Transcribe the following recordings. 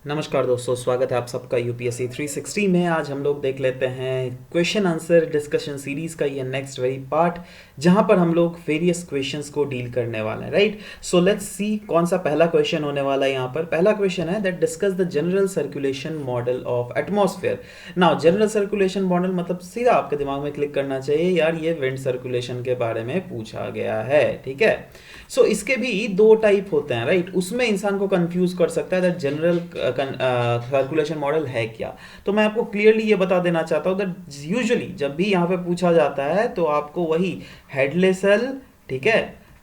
नमस्कार दोस्तों, स्वागत है आप सबका यूपीएससी 360 में। आज हम लोग देख लेते हैं क्वेश्चन आंसर डिस्कशन सीरीज का ये नेक्स्ट वेरी पार्ट, जहां पर हम लोग वेरियस क्वेश्चंस को डील करने वाले हैं। राइट, सो लेट्स सी कौन सा पहला क्वेश्चन होने वाला है। यहाँ पर पहला क्वेश्चन है that discuss the general circulation model of atmosphere. Now general circulation model मतलब सीधा आपके दिमाग में क्लिक करना चाहिए, यार ये विंड सर्कुलेशन के बारे में पूछा गया है। ठीक है, सो इसके भी दो टाइप होते हैं। राइट, उसमें इंसान को कंफ्यूज कर सकता है दैट जनरल सर्कुलेशन मॉडल है क्या। तो मैं आपको क्लियरली ये बता देना चाहता हूँ दैट यूजुअली जब भी यहाँ पे पूछा जाता है तो आपको वही हेडले सेल, ठीक है,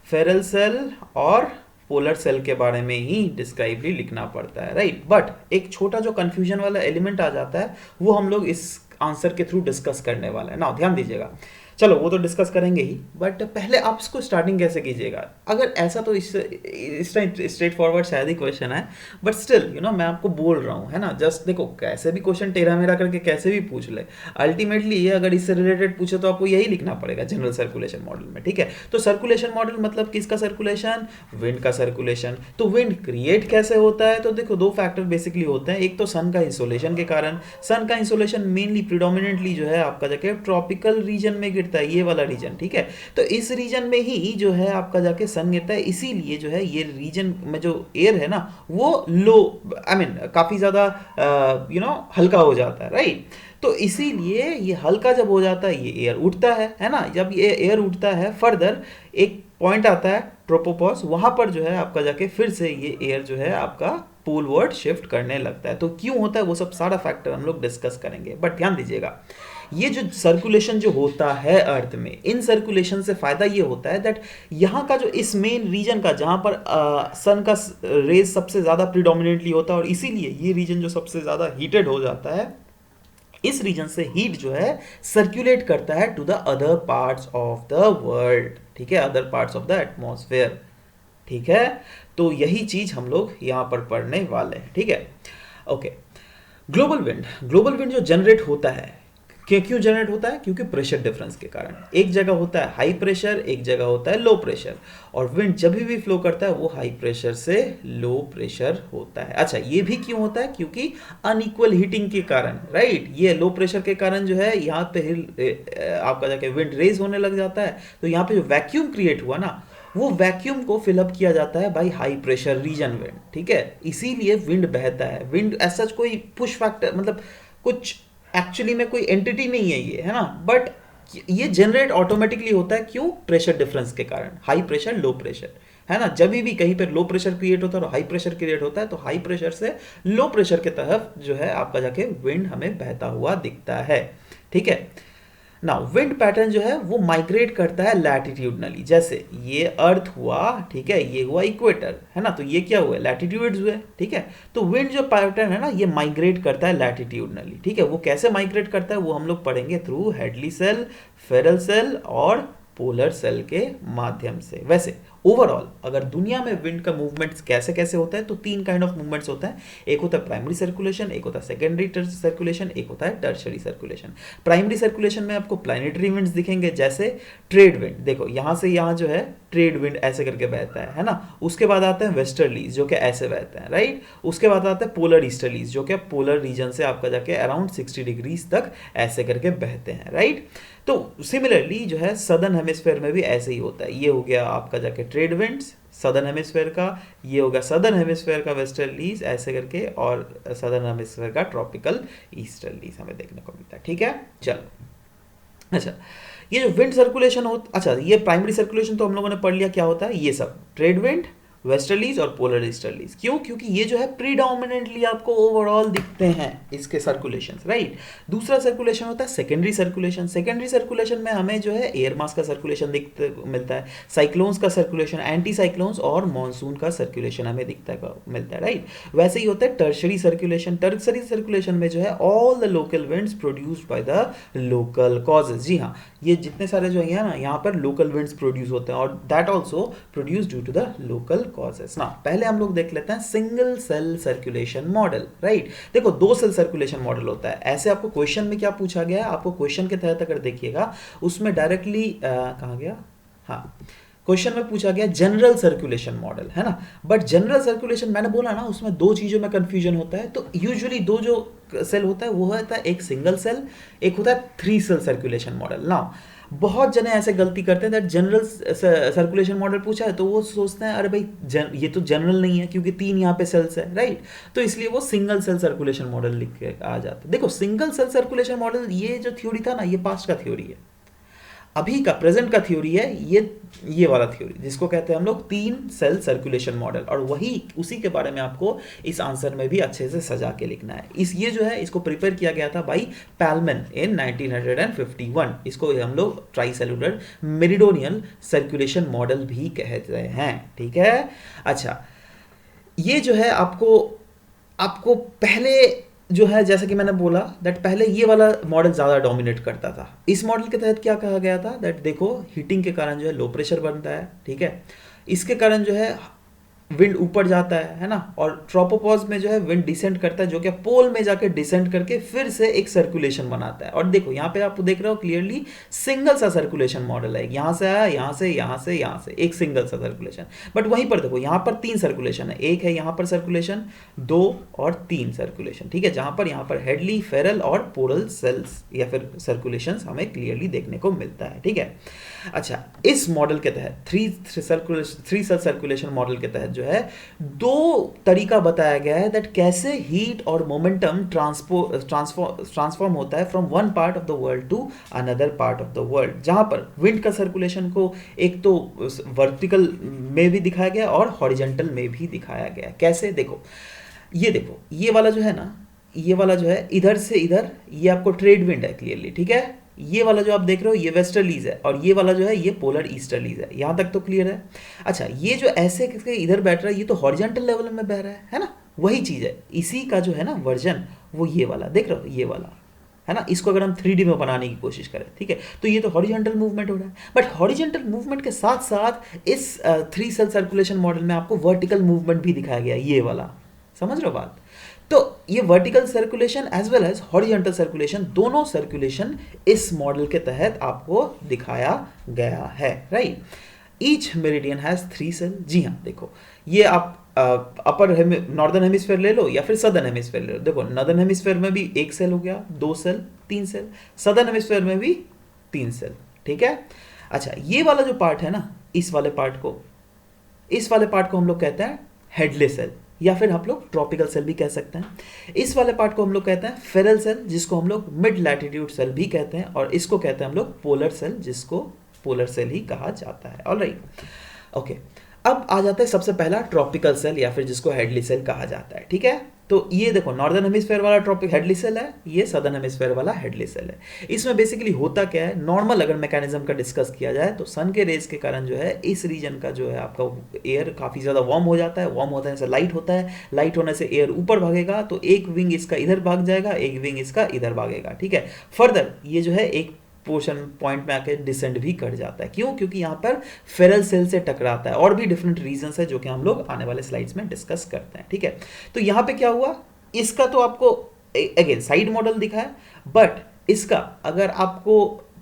फेरल सेल और पोलर सेल के बारे में ही डिस्क्राइबली लिखना पड़ता है। राइट, बट एक छोटा जो कंफ्यूजन वाला एलिमेंट आ जाता है वो हम लोग इस आंसर के थ्रू डिस्कस करने वाला है ना। ध्यान दीजिएगा, चलो वो तो डिस्कस करेंगे ही, बट पहले आप इसको स्टार्टिंग कैसे कीजिएगा। अगर ऐसा तो इस स्ट्रेट फॉरवर्ड शायद ही क्वेश्चन है, बट स्टिल मैं आपको बोल रहा हूँ, है ना। जस्ट देखो, कैसे भी क्वेश्चन टेढ़ा मेढ़ा करके कैसे भी पूछ ले, अल्टीमेटली ये अगर इससे रिलेटेड पूछे तो आपको यही लिखना पड़ेगा जनरल सर्कुलेशन मॉडल में। ठीक है, तो सर्कुलेशन मॉडल मतलब किसका सर्कुलेशन? विंड का सर्कुलेशन। तो विंड क्रिएट कैसे होता है? तो देखो दो फैक्टर बेसिकली होते हैं। एक तो सन का इंसोलेशन के कारण। सन का इंसोलेशन मेनली प्रिडोमिनेंटली जो है आपका जाके ट्रॉपिकल रीजन में गिरता है, ये वाला रीजन। ठीक है, तो इस रीजन में ही जो है आपका जाके सन गिरता है, इसीलिए जो है ये रीजन में जो एयर है ना वो लो काफी ज्यादा हल्का हो जाता है। राइट, तो इसीलिए ये हल्का जब हो जाता है ये एयर उठता है ना। जब ये एयर उठता है फर्दर एक पॉइंट आता है ट्रोपोपॉज, वहां पर जो है आपका जाके फिर से ये एयर जो है आपका पोलवर्ड शिफ्ट करने लगता है। तो क्यों होता है वो सब सारा फैक्टर हम लोग डिस्कस करेंगे, बट ध्यान दीजिएगा ये जो सर्कुलेशन जो होता है अर्थ में, इन सर्कुलेशन से फायदा ये होता है दैट यहाँ का जो इस मेन रीजन का जहां पर सन का रेज सबसे ज्यादा प्रिडोमिनेंटली होता है और इसीलिए ये रीजन जो सबसे ज्यादा हीटेड हो जाता है, इस रीजन से हीट जो है सर्कुलेट करता है to the other parts of the world. ठीक है, other parts of the atmosphere. ठीक है, तो यही चीज हम लोग यहां पर पढ़ने वाले हैं। ठीक है, ओके। ग्लोबल विंड जो जनरेट होता है, क्यों जनरेट होता है? क्योंकि प्रेशर डिफरेंस के कारण। एक जगह होता है हाई प्रेशर, एक जगह होता है लो प्रेशर, और विंड जब भी फ्लो करता है वो हाई प्रेशर से लो प्रेशर होता है। अच्छा, ये भी क्यों होता है? क्योंकि अनइक्वल हीटिंग के कारण। राइट, ये लो प्रेशर के कारण जो है यहाँ पे आपका जाके विंड रेज होने लग जाता है, तो यहाँ पे जो वैक्यूम क्रिएट हुआ ना, वो वैक्यूम को फिलअप किया जाता है by high pressure region wind. ठीक है, इसीलिए विंड बहता है। विंड ऐसा कोई पुश फैक्टर मतलब कुछ एक्चुअली में कोई एंटिटी नहीं है ये, है ना, बट ये जनरेट ऑटोमेटिकली होता है। क्यों? प्रेशर डिफरेंस के कारण, हाई प्रेशर लो प्रेशर, है ना। जब भी कहीं पर लो प्रेशर क्रिएट होता है और हाई प्रेशर क्रिएट होता है तो हाई प्रेशर से लो प्रेशर की तरफ जो है आपका जाके विंड हमें बहता हुआ दिखता है। ठीक है, नाउ विंड पैटर्न जो है वो माइग्रेट करता है लैटिट्यूडनली। जैसे ये अर्थ हुआ, ठीक है, ये हुआ इक्वेटर, है ना, तो ये क्या हुआ? लैटिट्यूड्स हुए। ठीक है, तो विंड जो पैटर्न है ना ये माइग्रेट करता है लैटिट्यूडनली। ठीक है, वो कैसे माइग्रेट करता है वो हम लोग पढ़ेंगे through Hadley cell, Ferrel cell और पोलर सेल के माध्यम से। वैसे ओवरऑल अगर दुनिया में विंड का मूवमेंट्स कैसे कैसे होता है तो तीन काइंड ऑफ मूवमेंट्स होता है। एक होता है प्राइमरी सर्कुलेशन, एक होता है सेकेंडरी सर्कुलेशन, एक होता है टर्शरी सर्कुलेशन। प्राइमरी सर्कुलेशन में आपको प्लैनेटरी विंड्स दिखेंगे, जैसे ट्रेड विंड। देखो यहाँ से यहाँ जो है ट्रेड विंड ऐसे करके बहता है ना। उसके बाद आते हैं वेस्टर्लीज जो कि ऐसे बहते हैं। राइट, उसके बाद आता है पोलर ईस्टर्लीज जो कि पोलर रीजन से आपका जाके अराउंड 60 डिग्रीज तक ऐसे करके बहते हैं। राइट, तो सिमिलरली जो है सदर्न हेमिस्फेयर में भी ऐसे ही होता है। ये हो गया आपका जाके ट्रेड विंड्स सदर्न हेमिस्फेयर का, ये होगा सदर्न हेमिस्फेयर का वेस्टर्लीज ऐसे करके, और सदर्न हेमिस्फेयर का ट्रॉपिकल ईस्टर्लीज हमें देखने को मिलता है। ठीक है, चलो। अच्छा, ये जो विंड सर्कुलेशन हो, अच्छा ये प्राइमरी सर्कुलेशन तो हम लोगों ने पढ़ लिया क्या होता है। ये सब ट्रेड विंड, वेस्टर्लीज और पोलर ईस्टर्लीज। क्यों? क्योंकि ये जो है प्रीडोमिनेंटली आपको ओवरऑल दिखते हैं इसके सर्कुलेशंस। राइट, दूसरा सर्कुलेशन होता है सेकेंडरी सर्कुलेशन। सेकेंडरी सर्कुलेशन में हमें जो है एयर मास का सर्कुलेशन दिखते मिलता है, साइक्लोन्स का सर्कुलेशन, एंटी साइक्लोन्स और मॉनसून का सर्कुलेशन हमें मिलता है। राइट, वैसे ही होता है टर्शरी सर्कुलेशन। टर्शरी सर्कुलेशन में जो है all the local winds produced by the local causes. जी हाँ, ये जितने सारे जो है ना यहाँ पर लोकल विंड्स प्रोड्यूस होते हैं, और that also produce due to the local causes ना। पहले हम लोग देख लेते हैं single cell circulation model. Right, देखो दो सेल सर्कुलेशन मॉडल होता है। ऐसे आपको क्वेश्चन में क्या पूछा गया है, आपको क्वेश्चन के तहत अगर देखिएगा उसमें डायरेक्टली कहाँ गया, हाँ क्वेश्चन में पूछा गया जनरल सर्कुलेशन मॉडल, है ना। बट जनरल सर्कुलेशन मैंने बोला ना, उसमें दो चीज़ों में कंफ्यूजन होता है। तो यूजुअली दो जो सेल होता है वो होता है एक सिंगल सेल, एक होता है 3 सेल सर्कुलेशन मॉडल। ना बहुत जने ऐसे गलती करते हैं दैट जनरल सर्कुलेशन मॉडल पूछा है तो वो सोचते हैं अरे भाई ये तो जनरल नहीं है क्योंकि 3 यहाँ पे सेल्स है, राइट। तो इसलिए वो सिंगल सेल सर्कुलेशन मॉडल लिख के आ जाता है। देखो सिंगल सेल सर्कुलेशन मॉडल ये जो थ्योरी था ना, ये पास्ट का थ्योरी है। अभी का प्रेजेंट का थ्योरी है ये वाला थ्योरी जिसको कहते हैं हम लोग 3 सेल सर्कुलेशन मॉडल। और वही उसी के बारे में आपको इस आंसर में भी अच्छे से सजा के लिखना है। ये जो है इसको प्रिपेयर किया गया था बाई पैलमैन इन 1951। इसको हम लोग ट्राइसेलुलर मेरिडोनियल सर्कुलेशन मॉडल भी कहते हैं, ठीक है। अच्छा, ये जो है आपको पहले जो है जैसा कि मैंने बोला दैट पहले ये वाला मॉडल ज़्यादा डोमिनेट करता था। इस मॉडल के तहत क्या कहा गया था दैट देखो हीटिंग के कारण जो है लो प्रेशर बनता है, ठीक है। इसके कारण जो है विंड ऊपर जाता है ना। और ट्रोपोपॉज में जो है विंड डिसेंड करता है, जो कि पोल में जाकर डिसेंड करके फिर से एक सर्कुलेशन बनाता है। और देखो यहाँ पे आप देख रहे हो क्लियरली सिंगल सा सर्कुलेशन मॉडल है, यहाँ से आया, यहाँ से, यहाँ से, यहाँ से, एक सिंगल सा सर्कुलेशन। बट वहीं पर देखो यहाँ पर 3 सर्कुलेशन है, एक है यहाँ पर सर्कुलेशन, 2 और 3 सर्कुलेशन, ठीक है। जहाँ पर यहाँ पर हेडली, फेरल और पोरल सेल्स या फिर सर्कुलेशन हमें क्लियरली देखने को मिलता है, ठीक है। अच्छा, इस मॉडल के तहत 3 सेल सर्कुलेशन मॉडल के तहत जो है 2 तरीका बताया गया है दैट कैसे हीट और मोमेंटम ट्रांसफॉर्म होता है from one part of the world to another part of the world. जहां पर विंड का सर्कुलेशन को एक तो वर्टिकल में भी दिखाया गया और हॉरिजॉन्टल में भी दिखाया गया। कैसे, देखो ये वाला जो है ना, ये वाला जो है इधर से इधर, ये आपको ट्रेड विंड है क्लियरली, ठीक है। ये वाला जो आप देख रहे हो ये वेस्टर्लीज है और ये वाला जो है ये पोलर ईस्टर्लीज है। यहाँ तक तो क्लियर है। अच्छा, ये जो ऐसे करके इधर बैठ रहा है ये तो हॉरिजॉन्टल लेवल में बह रहा है ना। वही चीज़ है, इसी का जो है ना वर्जन वो ये वाला देख रहे हो, ये वाला है ना। इसको अगर हम 3D में बनाने की कोशिश करें, ठीक है, तो ये तो हॉरिजॉन्टल मूवमेंट हो रहा है। बट हॉरिजॉन्टल मूवमेंट के साथ साथ इस 3 सेल सर्कुलेशन मॉडल में आपको वर्टिकल मूवमेंट भी दिखाया गया, ये वाला, समझ रहे हो बात। तो ये vertical circulation as well as horizontal circulation, दोनों सर्कुलेशन इस मॉडल के तहत आपको दिखाया गया है, right. Each meridian has 3 cell. जी हाँ, देखो ये आप अपर नॉर्दर्न हेमिस्फेयर ले लो या फिर सदर्न हेमिस्फेयर ले लो। देखो नॉर्दर्न हेमिस्फेयर में भी 1 सेल हो गया, 2 सेल, 3 सेल, सदर्न हेमिस्फेयर में भी 3 सेल, ठीक है। अच्छा, ये वाला जो पार्ट है ना, इस वाले पार्ट को हम लोग कहते हैं हेडले सेल या फिर आप लोग ट्रॉपिकल सेल भी कह सकते हैं। इस वाले पार्ट को हम लोग कहते हैं फेरल सेल, जिसको हम लोग मिड लैटिट्यूड सेल भी कहते हैं। और इसको कहते हैं हम लोग पोलर सेल, जिसको पोलर सेल ही कहा जाता है। Alright, okay. अब आ जाता है सबसे पहला ट्रॉपिकल सेल या फिर जिसको हेडली सेल कहा जाता है, ठीक है। तो ये देखो नॉर्दर्न हेमिस्फेयर वाला ट्रॉपिक हेडली सेल है, ये सदर्न हेमिस्फेयर वाला हेडली सेल है। इसमें बेसिकली होता क्या है, नॉर्मल अगर मैकेनिज्म का डिस्कस किया जाए तो सन के रेज के कारण जो है इस रीजन का जो है आपका एयर काफ़ी ज़्यादा वार्म हो जाता है। वार्म होता है से लाइट होता है, लाइट होने से एयर ऊपर भागेगा, तो एक विंग इसका इधर भाग जाएगा, एक विंग इसका इधर भागेगा, ठीक है। फर्दर ये जो है एक पोर्शन पॉइंट में आके डिसेंड भी कर जाता है। क्यों? क्योंकि यहाँ पर फेरल सेल से टकराता है। और भी डिफरेंट रीजंस है जो कि हम लोग आने वाले स्लाइड्स में डिस्कस करते हैं, ठीक है। तो यहाँ पे क्या हुआ, इसका तो आपको अगेन साइड मॉडल दिखा है, बट इसका अगर आपको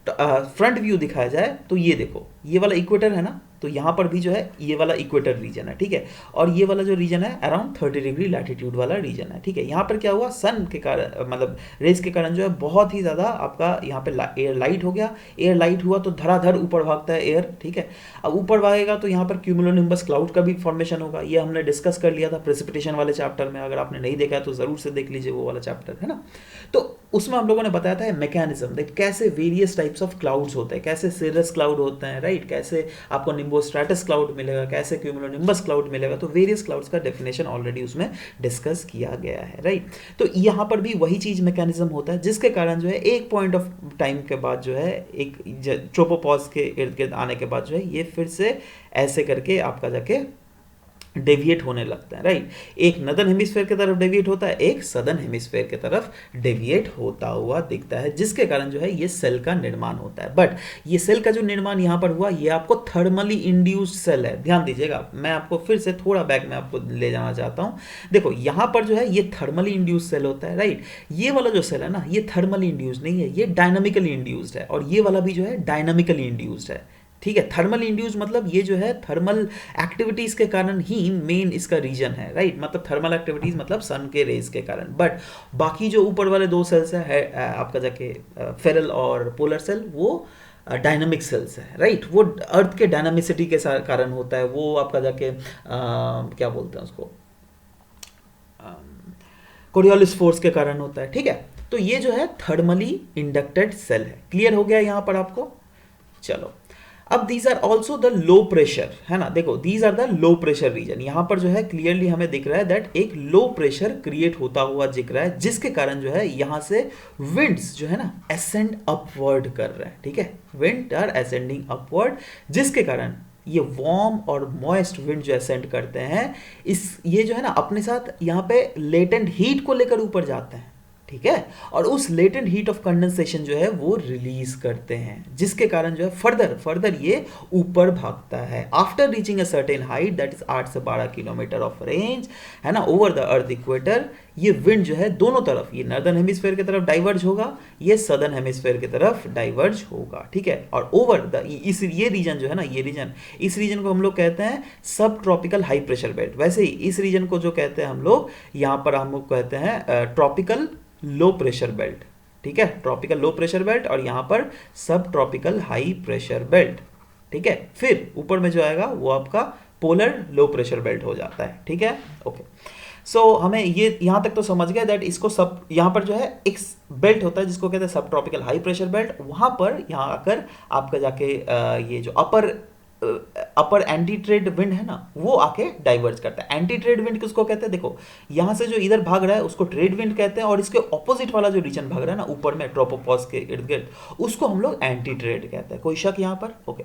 फ्रंट व्यू दिखाया जाए तो ये देखो ये वाला इक्वेटर है ना, तो यहाँ पर भी जो है ये वाला इक्वेटर रीजन है, ठीक है। और ये वाला जो रीजन है अराउंड 30 डिग्री लैटिट्यूड वाला रीजन है, ठीक है। यहाँ पर क्या हुआ, सन के कारण मतलब रेस के कारण जो है बहुत ही ज़्यादा आपका यहाँ पे एयर लाइट हो गया। एयर लाइट हुआ तो धड़ाधड़ ऊपर भागता है एयर, ठीक है। अब ऊपर भागेगा तो यहाँ पर क्यूमुलोनिम्बस क्लाउड का भी फॉर्मेशन होगा। ये हमने डिस्कस कर लिया था प्रेसिपिटेशन वाले चैप्टर में, अगर आपने नहीं देखा तो ज़रूर से देख लीजिए वो वाला चैप्टर, है ना। तो उसमें हम लोगों ने बताया था मैकेनिज्म दैट कैसे वेरियस टाइप्स ऑफ क्लाउड्स होते हैं, कैसे सिरस क्लाउड होते हैं, राइट, कैसे आपको निम्बोस्ट्रैटस क्लाउड मिलेगा, कैसे क्यूमुलोनिम्बस क्लाउड मिलेगा। तो वेरियस क्लाउड्स का डेफिनेशन ऑलरेडी उसमें डिस्कस किया गया है, राइट। तो यहाँ पर भी वही चीज मैकेनिज्म होता है जिसके कारण जो है एक पॉइंट ऑफ टाइम के बाद जो है एक ट्रोपोपॉज के इर्द गिर्द आने के बाद जो है ये फिर से ऐसे करके आपका जाके डेविएट होने लगता है, राइट। एक नदर्न हेमिस्फेयर की तरफ डेविएट होता है, एक सदर्न हेमिस्फेयर की तरफ डेविएट होता हुआ दिखता है, जिसके कारण जो है ये सेल का निर्माण होता है। बट ये सेल का जो निर्माण यहाँ पर हुआ ये आपको थर्मली इंड्यूस्ड सेल है। ध्यान दीजिएगा, मैं आपको फिर से थोड़ा बैक में आपको ले जाना चाहता हूँ। देखो यहाँ पर जो है ये थर्मली इंड्यूस्ड सेल होता है, राइट। ये वाला जो सेल है ना ये थर्मली इंड्यूस्ड नहीं है, ये डायनामिकली इंड्यूस्ड है। और ये वाला भी जो है डायनामिकली इंड्यूस्ड है, ठीक है। थर्मल इंड्यूस मतलब ये जो है थर्मल एक्टिविटीज के कारण ही मेन इसका रीजन है, राइट। मतलब थर्मल एक्टिविटीज मतलब सन के रेज के कारण। बट बाकी जो ऊपर वाले दो सेल्स है आपका जाके फेरल और पोलर सेल, वो डायनामिक सेल्स है, राइट। वो अर्थ के डायनामिसिटी के कारण होता है, वो आपका जाके क्या बोलते हैं उसको, कोरियोलिस फोर्स के कारण होता है, ठीक है। तो ये जो है थर्मली इंडक्टेड सेल है। क्लियर हो गया यहां पर आपको? चलो, अब these are also the low pressure, है ना। देखो these are the low pressure region. यहां पर जो है क्लियरली हमें दिख रहा है दैट एक लो प्रेशर क्रिएट होता हुआ दिख रहा है, जिसके कारण जो है यहां से विंड्स जो है ना असेंड अपवर्ड कर रहे हैं, ठीक है। विंड आर असेंडिंग अपवर्ड, जिसके कारण ये वार्म और मॉइस्ट विंड जो असेंड करते हैं, ये जो है ना अपने साथ यहाँ पे लेटेंट हीट को लेकर ऊपर जाते हैं, ठीक है। और उस लेटेंट हीट ऑफ कंडेंसेशन जो है वो रिलीज करते हैं, जिसके कारण जो है फर्दर ये ऊपर भागता है। After reaching a certain height, that is 8 से 12 किलोमीटर ऑफ रेंज, है ना, ओवर द अर्थ इक्वेटर, ये विंड जो है दोनों तरफ, ये नॉर्दर्न हेमिस्फीयर की तरफ डाइवर्ज होगा, ये सदर्न हेमिस्फीयर की तरफ डाइवर्ज होगा, ठीक है। और ओवर द ये रीजन जो है ना, ये रीजन, इस रीजन को हम लोग कहते हैं सब ट्रॉपिकल हाई प्रेशर बेल्ट। वैसे ही इस रीजन को जो कहते हैं हम लोग, यहाँ पर हम लोग कहते हैं ट्रॉपिकल लो प्रेशर बेल्ट, ठीक है। ट्रॉपिकल लो प्रेशर बेल्ट और यहां पर सब ट्रॉपिकल हाई प्रेशर बेल्ट, ठीक है। फिर ऊपर में जो आएगा वो आपका पोलर लो प्रेशर बेल्ट हो जाता है, ठीक है। ओके, सो हमें ये यहां तक तो समझ गया दैट इसको सब, यहां पर जो है एक बेल्ट होता है जिसको कहते हैं सब ट्रॉपिकल हाई प्रेशर बेल्ट। वहां पर यहां आकर आपका जाके ये जो अपर एंटी ट्रेड विंड है ना, वो आके डाइवर्ज करता है। एंटी ट्रेड विंड किसको कहते हैं? देखो यहां से जो इधर भाग रहा है उसको ट्रेड विंड कहते हैं, और इसके ऑपोजिट वाला जो रीजन भाग रहा है ना ऊपर में ट्रोपोपॉज के इर्द गिर्द, उसको हम लोग एंटी ट्रेड कहते हैं। कोई शक यहां पर? Okay.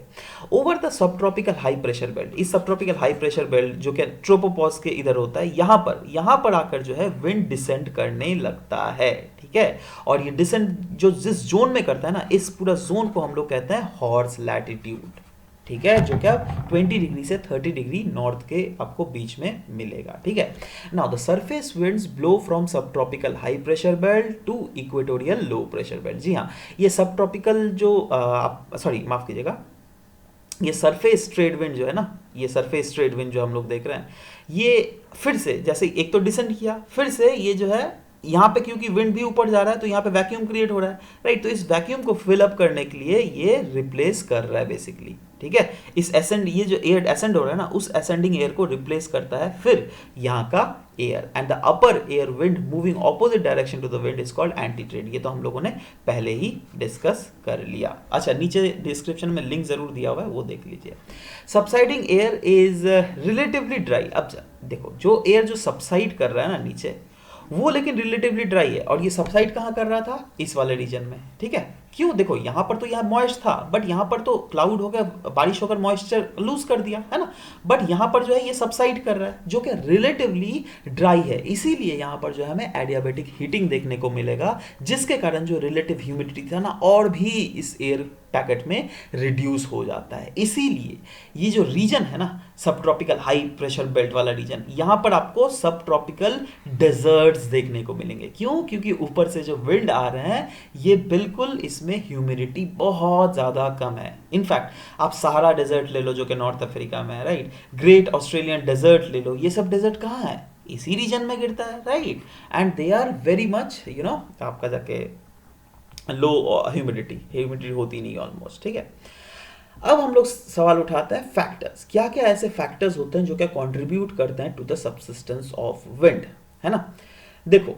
Over the sub tropical high pressure belt, इस सब ट्रॉपिकल हाई प्रेशर बेल्ट जो कि ट्रोपोपॉज के इधर होता है, यहां पर आकर जो है विंड डिसेंड करने लगता है, ठीक है। और ये डिसेंड जो जिस जोन में करता है ना, इस पूरा जोन को हम लोग कहते हैं हॉर्स लैटिट्यूड, ठीक है, जो क्या 20 डिग्री से 30 डिग्री नॉर्थ के आपको बीच में मिलेगा, ठीक है। Now the surface winds blow from sub tropical high pressure belt to equatorial low pressure belt. जी हाँ, ये सब ट्रॉपिकल जो माफ कीजिएगा, ये सरफेस ट्रेड विंड जो है ना, ये सरफेस ट्रेड विंड जो हम लोग देख रहे हैं, ये फिर से जैसे एक तो डिसेंड किया, फिर से ये जो है यहाँ पे क्योंकि विंड भी ऊपर जा रहा है तो यहाँ पे वैक्यूम क्रिएट हो रहा है, राइट। तो इस वैक्यूम को फिल अप करने के लिए ये रिप्लेस कर रहा है बेसिकली, ठीक है। इस एसेंड, ये जो एयर एसेंड हो रहा है ना, उस एसेंडिंग एयर को रिप्लेस करता है फिर यहाँ का air, and the upper air wind moving opposite direction to the wind is called anti trade. ये तो हम लोगों ने पहले ही डिस्कस कर लिया। अच्छा, नीचे डिस्क्रिप्शन में लिंक जरूर दिया हुआ है, वो देख लीजिए। Subsiding air is relatively dry. अब देखो जो एयर जो सबसाइड कर रहा है ना नीचे, वो लेकिन रिलेटिवली ड्राई है, और ये सबसाइड कहाँ कर रहा था? इस वाले रीजन में, ठीक है। क्यों? देखो यहाँ पर तो यहाँ मॉइस्ट था, बट यहाँ पर तो क्लाउड हो गया, बारिश होकर मॉइस्चर लूज कर दिया, है ना। बट यहाँ पर जो है ये सबसाइड कर रहा है, जो कि रिलेटिवली ड्राई है, इसीलिए यहाँ पर जो है हमें एडियाबेटिक हीटिंग देखने को मिलेगा, जिसके कारण जो रिलेटिव ह्यूमिडिटी था ना और भी इस एयर पैकेट में रिड्यूस हो जाता है। इसीलिए ये जो रीजन है ना सब ट्रॉपिकल हाई प्रेशर बेल्ट वाला रीजन, यहाँ पर आपको सब ट्रॉपिकल डेजर्ट्स देखने को मिलेंगे। क्यों? क्योंकि ऊपर से जो विंड आ रहे हैं ये बिल्कुल इसमें ह्यूमिडिटी बहुत ज़्यादा कम है। इनफैक्ट आप सहारा डेजर्ट ले लो जो कि नॉर्थ अफ्रीका में है, राइट। ग्रेट ऑस्ट्रेलियन डेजर्ट ले लो, ये सब डेजर्ट कहाँ है? इसी रीजन में गिरता है, right. And they are very much आपका जाके लो ह्यूमिडिटी होती नहीं ऑलमोस्ट, ठीक है। अब हम लोग सवाल उठाते हैं फैक्टर्स, क्या क्या ऐसे फैक्टर्स होते हैं जो क्या कंट्रीब्यूट करते हैं to the subsistence of wind, है ना। देखो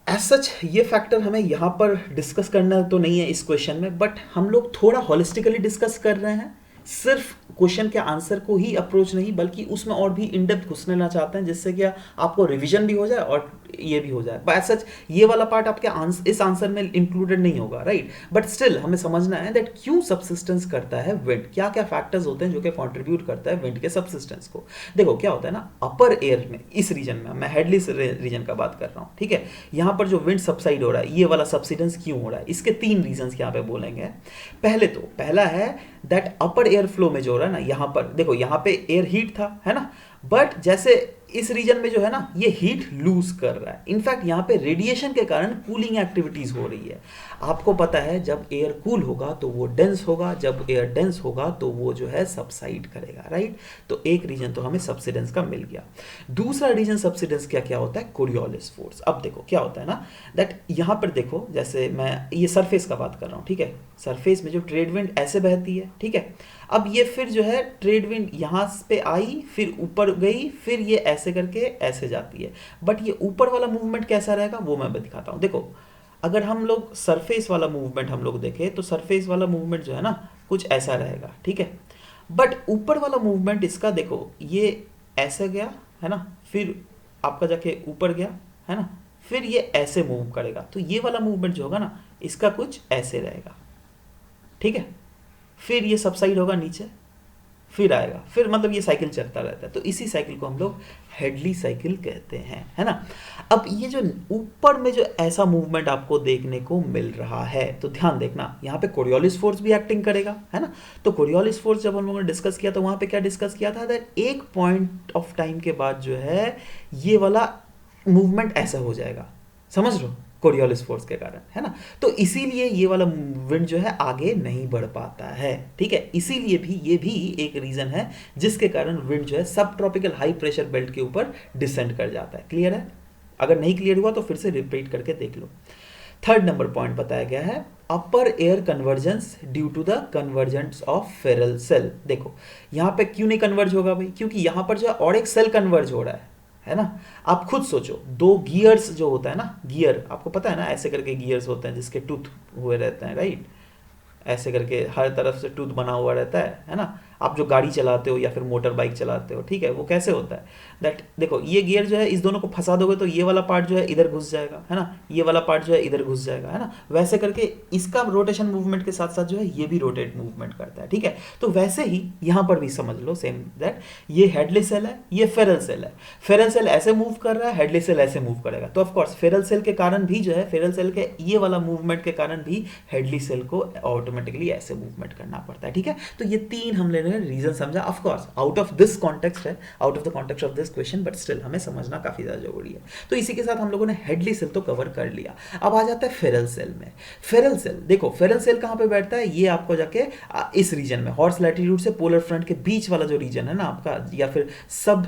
एज सच ये फैक्टर हमें यहाँ पर डिस्कस करना तो नहीं है इस क्वेश्चन में, बट हम लोग थोड़ा होलिस्टिकली डिस्कस कर रहे हैं, सिर्फ क्वेश्चन के आंसर को ही अप्रोच नहीं बल्कि उसमें और भी इन डेप्थ घुसने ना चाहते हैं, जिससे क्या आपको रिवीजन भी हो जाए और ये भी हो जाए। बट एज सच ये वाला पार्ट आपके इस आंसर में इंक्लूडेड नहीं होगा, राइट। बट स्टिल हमें समझना है दैट क्यों सबसिस्टेंस करता है विंड, क्या क्या फैक्टर्स होते हैं जो कि कंट्रीब्यूट करता है विंड के सबसिस्टेंस को। देखो क्या होता है ना, अपर एयर में, इस रीजन में, मैं हेडलिस रीजन का बात कर रहा हूँ, ठीक है। यहाँ पर जो विंड सबसाइड हो रहा है, ये वाला सबसिडेंस क्यों हो रहा है, इसके 3 रीजंस यहाँ पे बोलेंगे। पहला है दैट अपर एयर फ्लो में जो हो रहा है ना, यहाँ पर देखो यहाँ पे एयर हीट था, है ना, बट जैसे इस रीजन में जो है ना ये हीट लूज कर रहा है। इनफैक्ट यहाँ पे रेडिएशन के कारण कूलिंग एक्टिविटीज हो रही है। आपको पता है जब एयर कूल होगा तो वो डेंस होगा, जब एयर डेंस होगा तो वो जो है सबसाइड करेगा, राइट। तो एक रीजन तो हमें सबसिडेंस का मिल गया। दूसरा रीजन सबसिडेंस क्या क्या होता है, कोरियोलिस फोर्स। अब देखो क्या होता है ना दैट यहाँ पर देखो, जैसे मैं ये सरफेस का बात कर रहा हूँ, ठीक है। सरफेस में जो ट्रेड विंड ऐसे बहती है, ठीक है। अब ये फिर जो है ट्रेड विंड यहाँ पे आई, फिर ऊपर गई, फिर ये ऐसे करके ऐसे जाती है। बट ये ऊपर वाला मूवमेंट कैसा रहेगा वो मैं दिखाता हूँ। देखो अगर हम लोग सरफेस वाला मूवमेंट हम लोग देखें तो सरफेस वाला मूवमेंट जो है ना कुछ ऐसा रहेगा, ठीक है। बट ऊपर वाला मूवमेंट इसका देखो, ये ऐसे गया है ना, फिर आपका जाके ऊपर गया है ना, फिर ये ऐसे मूव करेगा। तो ये वाला मूवमेंट जो होगा ना इसका कुछ ऐसे रहेगा, ठीक है। फिर ये सबसाइड होगा नीचे, फिर आएगा, फिर मतलब ये साइकिल चलता रहता है। तो इसी साइकिल को हम लोग हेडली साइकिल कहते हैं, है ना। अब ये जो ऊपर में जो ऐसा मूवमेंट आपको देखने को मिल रहा है तो ध्यान देखना, यहाँ पे कोरियोलिस फोर्स भी एक्टिंग करेगा, है ना। तो कोरियोलिस फोर्स जब हम लोगों ने डिस्कस किया तो वहाँ पे क्या डिस्कस किया था, दैट एक पॉइंट ऑफ टाइम के बाद जो है ये वाला मूवमेंट ऐसा हो जाएगा, समझ लो, कोरियोलिस फोर्स के कारण, है ना। तो इसीलिए ये वाला विंड जो है आगे नहीं बढ़ पाता है, ठीक है। इसीलिए भी ये भी एक रीजन है जिसके कारण विंड जो है सब ट्रॉपिकल हाई प्रेशर बेल्ट के ऊपर डिसेंड कर जाता है। क्लियर है? अगर नहीं क्लियर हुआ तो फिर से रिपीट करके देख लो। थर्ड नंबर पॉइंट बताया गया है upper air convergence due to the convergence of Ferrel cell. देखो यहाँ पे क्यों नहीं कन्वर्ज होगा भाई, क्योंकि यहाँ पर जो है और एक सेल कन्वर्ज हो रहा है ना। आप खुद सोचो, दो गियर्स जो होता है ना, गियर आपको पता है ना, ऐसे करके गियर्स होते हैं जिसके टूथ हुए रहते हैं, राइट। ऐसे करके हर तरफ से टूथ बना हुआ रहता है ना। आप जो गाड़ी चलाते हो या फिर मोटर बाइक चलाते हो, ठीक है, वो कैसे होता है दैट, देखो ये गियर जो है इस दोनों को फंसा दोगे तो ये वाला पार्ट जो है इधर घुस जाएगा, है ना, ये वाला पार्ट जो है इधर घुस जाएगा, है ना। वैसे करके इसका रोटेशन मूवमेंट के साथ साथ जो है ये भी रोटेट मूवमेंट करता है, ठीक है। तो वैसे ही यहाँ पर भी समझ लो सेम दैट ये हेडली सेल है, ये फेरल सेल है। फेरल सेल ऐसे मूव कर रहा है, हेडली सेल ऐसे मूव करेगा। तो ऑफकोर्स फेरल सेल के कारण भी जो है, फेरल सेल के ये वाला मूवमेंट के कारण भी हेडली सेल को ऑटोमेटिकली ऐसे मूवमेंट करना पड़ता है, ठीक है। तो ये तीन हमने रीजन समझा। Of course out of this context है, out of the context of this question, but still हमें समझना काफी ज्यादा जरूरी है। तो इसी के साथ हम लोगों ने हेडली सेल तो कवर कर लिया। अब आ जाता है फेरल सेल में। फेरल सेल देखो, फेरल सेल कहां पे बैठता है, ये आपको जाके इस रीजन में हॉर्स लैटिट्यूड से पोलर फ्रंट के बीच वाला जो रीजन है ना आपका, या फिर सब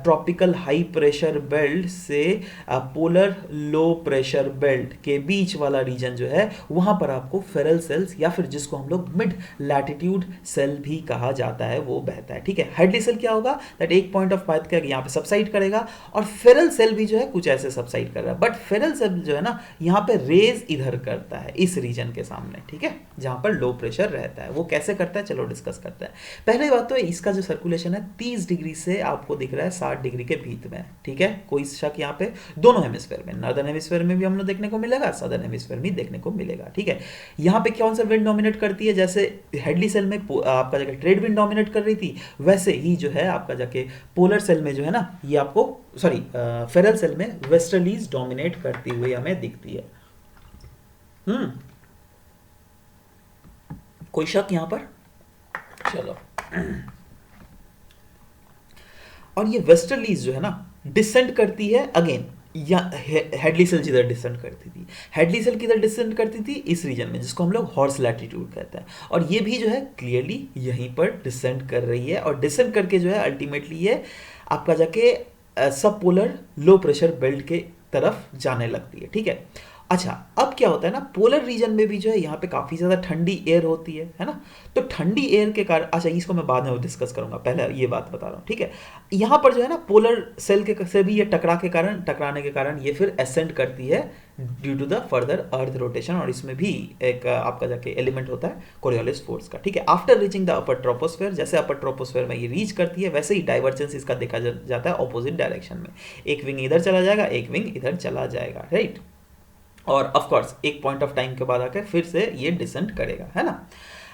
ट्रॉपिकल हाई प्रेशर बेल्ट से पोलर लो प्रेशर बेल्ट के बीच वाला रीजन जो है वहां पर आपको फेरल सेल्स या फिर जिसको हम लोग मिड लैटिट्यूड सेल भी कहा जाता है वो बहता है, ठीक है। हेडली सेल क्या होगा दैट एक पॉइंट ऑफ पाथ का यहाँ पे सबसाइड करेगा, और फेरल सेल भी जो है कुछ ऐसे सबसाइड कर रहा है। बट फेरल सेल जो है ना यहाँ पे रेज इधर करता है इस रीजन के सामने, ठीक है, जहां पर लो प्रेशर रहता है। वो कैसे करता है चलो डिस्कस करते हैं। पहले बात तो इसका जो सर्कुलेशन है 30 डिग्री से आपको दिख रहा है 60 डिग्री के बीच में, ठीक है। कोई शक यहाँ पे दोनों हेमिस्फेयर में, नॉर्दर्न हेमिस्फेयर में भी हम लोग देखने को मिलेगा, सदर्न हेमिस्फेयर में देखने को मिलेगा, ठीक है। यहाँ पे कौन सा विंड डोमिनेट करती है, जैसे हेडली सेल में आपका जाके ट्रेड विंड डोमिनेट कर रही थी, वैसे ही जो है आपका जाके पोलर सेल में जो है ना ये आपको फेरल सेल में वेस्टर्लीज डोमिनेट करती हुई हमें दिखती है। कोई शक यहां पर? चलो, और ये वेस्टर्लीज जो है ना डिसेंड करती है अगेन, या हेडली सेल जिधर डिसेंड करती थी, हेडली सेल किधर डिसेंड करती थी, इस रीजन में जिसको हम लोग हॉर्स लैटिट्यूड कहते हैं। और ये भी जो है क्लियरली यहीं पर डिसेंड कर रही है, और डिसेंड करके जो है अल्टीमेटली ये आपका जाके सब पोलर लो प्रेशर बेल्ट के तरफ जाने लगती है, ठीक है। अच्छा, अब क्या होता है ना, पोलर रीजन में भी जो है यहाँ पे काफ़ी ज़्यादा ठंडी एयर होती है ना। तो ठंडी एयर के कारण, अच्छा इसको मैं बाद में डिस्कस करूँगा, पहले ये बात बता रहा हूँ, ठीक है। यहाँ पर जो है ना पोलर सेल के से भी ये टकराने के कारण ये फिर एसेंड करती है due to the further earth rotation, और इसमें भी एक आपका जाके एलिमेंट होता है कोरियोलिस फोर्स का, ठीक है। After reaching the upper troposphere, जैसे अपर ट्रोपोस्फेयर में ये रीच करती है वैसे ही डाइवर्जेंस इसका देखा जाता है ऑपोजिट डायरेक्शन में। एक विंग इधर चला जाएगा, एक विंग इधर चला जाएगा, राइट। और ऑफ कोर्स एक पॉइंट ऑफ टाइम के बाद आकर फिर से ये डिसेंड करेगा, है ना।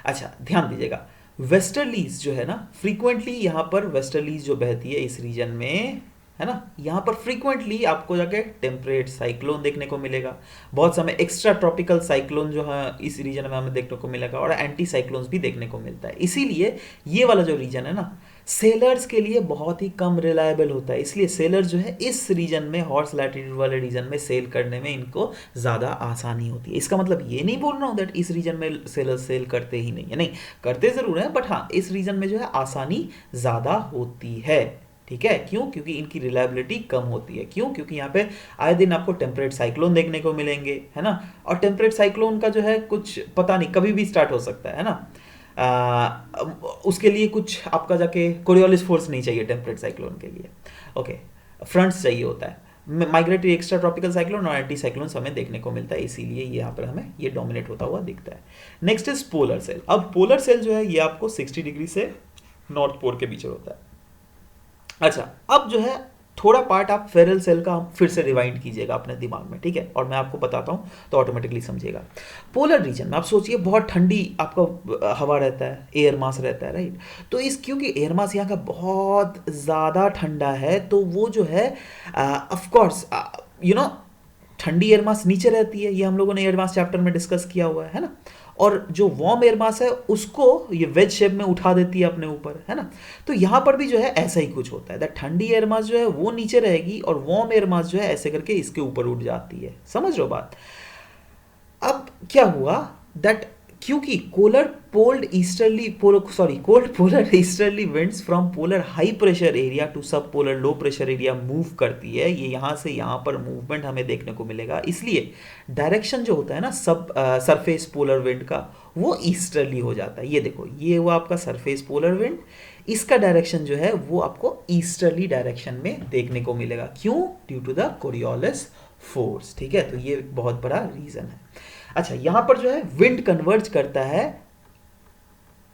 अच्छा ध्यान दीजिएगा, वेस्टर्लीज जो है ना फ्रीक्वेंटली यहाँ पर वेस्टर्लीज जो बहती है इस रीजन में, है ना, यहाँ पर फ्रीक्वेंटली आपको जाके टेम्परेट साइक्लोन देखने को मिलेगा। बहुत समय एक्स्ट्रा ट्रॉपिकल साइक्लोन जो है इस रीजन में हमें देखने को मिलेगा, और एंटी साइक्लोन्स भी देखने को मिलता है। इसीलिए ये वाला जो रीजन है ना सेलर्स के लिए बहुत ही कम रिलायबल होता है, इसलिए सेलर जो है इस रीजन में, हॉर्स लैटिट्यूड वाले रीजन में सेल करने में इनको ज़्यादा आसानी होती है। इसका मतलब ये नहीं बोल रहा हूँ दैट इस रीजन में सेलर सेल करते ही नहीं है, नहीं करते ज़रूर हैं, बट हाँ इस रीजन में जो है आसानी ज़्यादा होती है। ठीक है, क्यों? क्योंकि इनकी रिलायबिलिटी कम होती है। क्यों? क्योंकि यहाँ पे आए दिन आपको टेम्परेट साइक्लोन देखने को मिलेंगे, है ना, और टेम्परेट साइक्लोन का जो है कुछ पता नहीं, कभी भी स्टार्ट हो सकता है ना। उसके लिए कुछ आपका जाके कोरियोलिस फोर्स नहीं चाहिए टेम्परेट साइक्लोन के लिए, ओके, फ्रंट्स चाहिए होता है। माइग्रेटरी एक्स्ट्रा ट्रॉपिकल साइक्लोन और एंटी साइक्लोन हमें देखने को मिलता है, इसीलिए यहाँ पर हमें ये डोमिनेट होता हुआ दिखता है। Next is polar cell. अब पोलर सेल जो है ये आपको 60 डिग्री से नॉर्थ पोल के बीच में होता है। अच्छा, अब जो है थोड़ा पार्ट आप फेरल सेल का फिर से रिवाइंड कीजिएगा अपने दिमाग में, ठीक है, और मैं आपको बताता हूँ तो ऑटोमेटिकली समझिएगा। पोलर रीजन में आप सोचिए बहुत ठंडी आपका हवा रहता है, एयर मास रहता है, राइट। तो इस क्योंकि एयर मास यहाँ का बहुत ज़्यादा ठंडा है, तो वो जो है ऑफ कोर्स ठंडी एयर मास नीचे रहती है, ये हम लोगों ने एयर मास चैप्टर में डिस्कस किया हुआ है ना। और जो वार्म एयर मास है उसको ये वेज शेप में उठा देती है अपने ऊपर, है ना। तो यहाँ पर भी जो है ऐसा ही कुछ होता है, दैट ठंडी एयर मास जो है वो नीचे रहेगी और वार्म एयर मास जो है ऐसे करके इसके ऊपर उठ जाती है। समझ रहे हो बात? अब क्या हुआ दैट क्योंकि cold polar easterly winds from polar high pressure area to sub polar low pressure area move करती है, ये यहाँ से यहाँ पर मूवमेंट हमें देखने को मिलेगा। इसलिए डायरेक्शन जो होता है ना सब सरफेस पोलर विंड का, वो ईस्टर्ली हो जाता है। ये देखो, ये हुआ आपका सरफेस पोलर विंड, इसका डायरेक्शन जो है वो आपको ईस्टर्ली डायरेक्शन में देखने को मिलेगा। क्यों? Due to the Coriolis force. ठीक है, तो ये बहुत बड़ा रीजन है। अच्छा, यहां पर जो है विंड कन्वर्ज करता है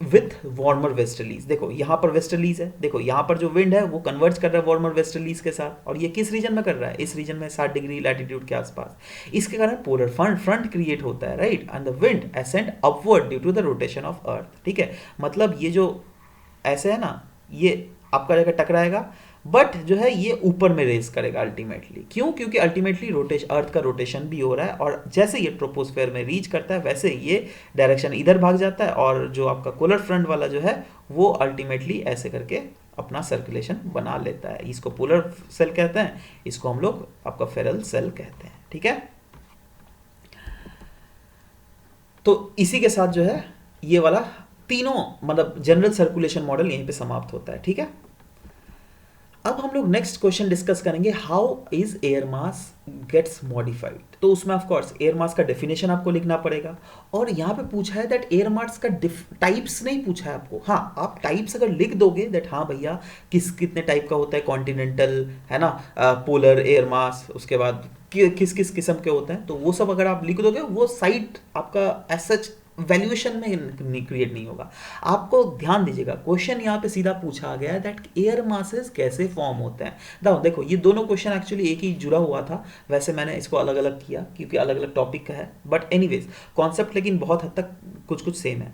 विथ वार्मर वेस्टर्लीज। देखो यहां पर वेस्टर्लीज है, देखो यहां पर जो विंड है वो कन्वर्ज कर रहा है वार्मर वेस्टर्लीज के साथ, और ये किस रीजन में कर रहा है? इस रीजन में 60 डिग्री लैटिट्यूड के आसपास। इसके कारण पोलर फ्रंट क्रिएट होता है, right, and the wind ascend upward due to the rotation of earth. ठीक है, मतलब ये जो ऐसे है ना, ये आपका जगह टकराएगा, बट जो है ये ऊपर में रेस करेगा अल्टीमेटली। क्यों? क्योंकि अल्टीमेटली अर्थ का रोटेशन भी हो रहा है, और जैसे ये ट्रोपोस्फेयर में रीच करता है वैसे ये डायरेक्शन इधर भाग जाता है, और जो आपका पोलर फ्रंट वाला जो है वो अल्टीमेटली ऐसे करके अपना सर्कुलेशन बना लेता है। इसको पोलर सेल कहते हैं, इसको हम लोग आपका फेरल सेल कहते हैं। ठीक है, तो इसी के साथ जो है ये वाला तीनों मतलब जनरल सर्कुलेशन मॉडल यहीं पे समाप्त होता है। ठीक है, अब हम लोग नेक्स्ट क्वेश्चन डिस्कस करेंगे, how is air mass gets modified. तो उसमें ऑफ कोर्स एयर मास का डेफिनेशन आपको लिखना पड़ेगा, और यहाँ पे पूछा है दैट एयर मास का टाइप्स नहीं पूछा है आपको। हाँ, आप टाइप्स अगर लिख दोगे दैट हाँ भैया कितने टाइप का होता है, कॉन्टिनेंटल है ना, पोलर एयर मास, उसके बाद किस किस किस्म के होते हैं, तो वो सब अगर आप लिख दोगे वो साइट आपका एज सच वैल्यूएशन में क्रिएट नहीं होगा। आपको ध्यान दीजिएगा, क्वेश्चन यहाँ पे सीधा पूछा गया है दैट एयर मासेस कैसे फॉर्म होते हैं। देखो ये दोनों क्वेश्चन एक्चुअली एक ही जुड़ा हुआ था, वैसे मैंने इसको अलग अलग किया क्योंकि अलग अलग टॉपिक का है, बट एनीवेज कॉन्सेप्ट लेकिन बहुत हद तक कुछ सेम है।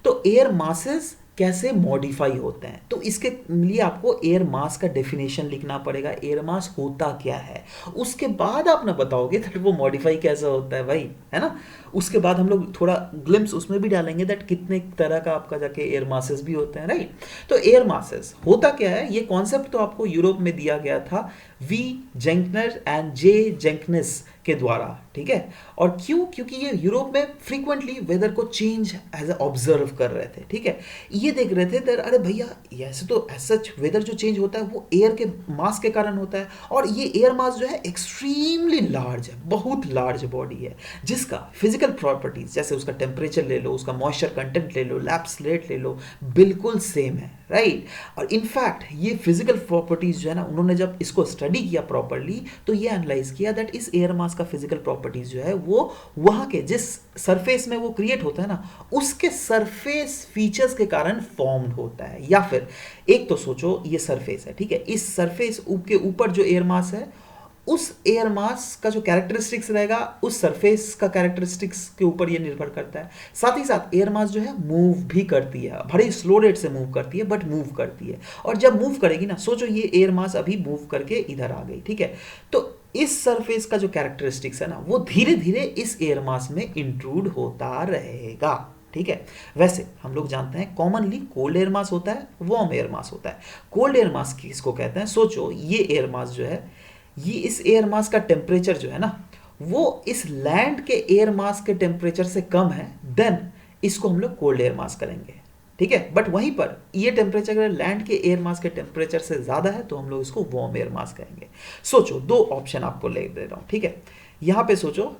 तो एयर मासेस कैसे मॉडिफाई होते हैं, तो इसके लिए आपको एयर मास का डेफिनेशन लिखना पड़ेगा, एयर मास होता क्या है, उसके बाद आप ना बताओगे दैट वो मॉडिफाई कैसे होता है भाई, है ना। उसके बाद हम लोग थोड़ा ग्लिम्स उसमें भी डालेंगे दैट कितने तरह का आपका जाके एयर मासेस भी होते हैं, राइट। तो एयर मासेस होता क्या है, ये कॉन्सेप्ट तो आपको यूरोप में दिया गया था वी जेंकनर एंड जे जेंकनेस के द्वारा। ठीक है, और क्यों? क्योंकि ये यूरोप में फ्रीक्वेंटली वेदर को चेंज एज ए ऑब्जर्व कर रहे थे। ठीक है, ये देख रहे थे अरे भैया ऐसे तो एज सच वेदर जो चेंज होता है वो एयर के मास के कारण होता है, और ये एयर मास जो है एक्सट्रीमली लार्ज है, बहुत लार्ज बॉडी है, जिसका फिजिकल प्रॉपर्टीज जैसे उसका टेम्परेचर ले लो, उसका मॉइस्चर कंटेंट ले लो, लैब स्लेट ले लो, बिल्कुल सेम है, राइट। और इनफैक्ट ये फिजिकल प्रॉपर्टीज जो है ना, उन्होंने जब इसको स्टडी किया प्रॉपरली तो ये एनालाइज किया दैट इस एयर मास का फिजिकल प्रॉपर्टीज जो है वो वहां के जिस सरफेस में वो क्रिएट होता है ना, उसके सरफेस फीचर्स के कारण फॉर्म्ड होता है। या फिर एक तो सोचो ये सरफेस है, ठीक है, इस सरफेस के ऊपर जो एयर मास है, उस एयर मास का जो कैरेक्टरिस्टिक्स रहेगा उस सरफेस का कैरेक्टरिस्टिक्स के ऊपर ये निर्भर करता है। साथ ही साथ एयर मास जो है मूव भी करती है, बड़ी स्लो रेट से मूव करती है, बट मूव करती है। और जब मूव करेगी ना, सोचो ये एयर मास अभी मूव करके इधर आ गई, ठीक है, तो इस सरफेस का जो कैरेक्टरिस्टिक्स है ना, वो धीरे धीरे इस एयर मास में इंट्रूड होता रहेगा। ठीक है। वैसे हम लोग जानते हैं कॉमनली कोल्ड एयर मास होता है, वार्म एयर मास होता है। कोल्ड एयर मास किसको कहते हैं? सोचो ये एयर मास जो है, ये इस एयर मास का टेम्परेचर जो है ना, वो इस लैंड के एयर मास के टेम्परेचर से कम है, देन इसको हम लोग कोल्ड एयर मास करेंगे, ठीक है। बट वहीं पर ये टेम्परेचर अगर लैंड के एयर मास के टेम्परेचर से ज़्यादा है तो हम लोग इसको वार्म एयर मास कहेंगे। सोचो दो ऑप्शन आपको ले दे रहा हूँ, ठीक है। यहाँ पे सोचो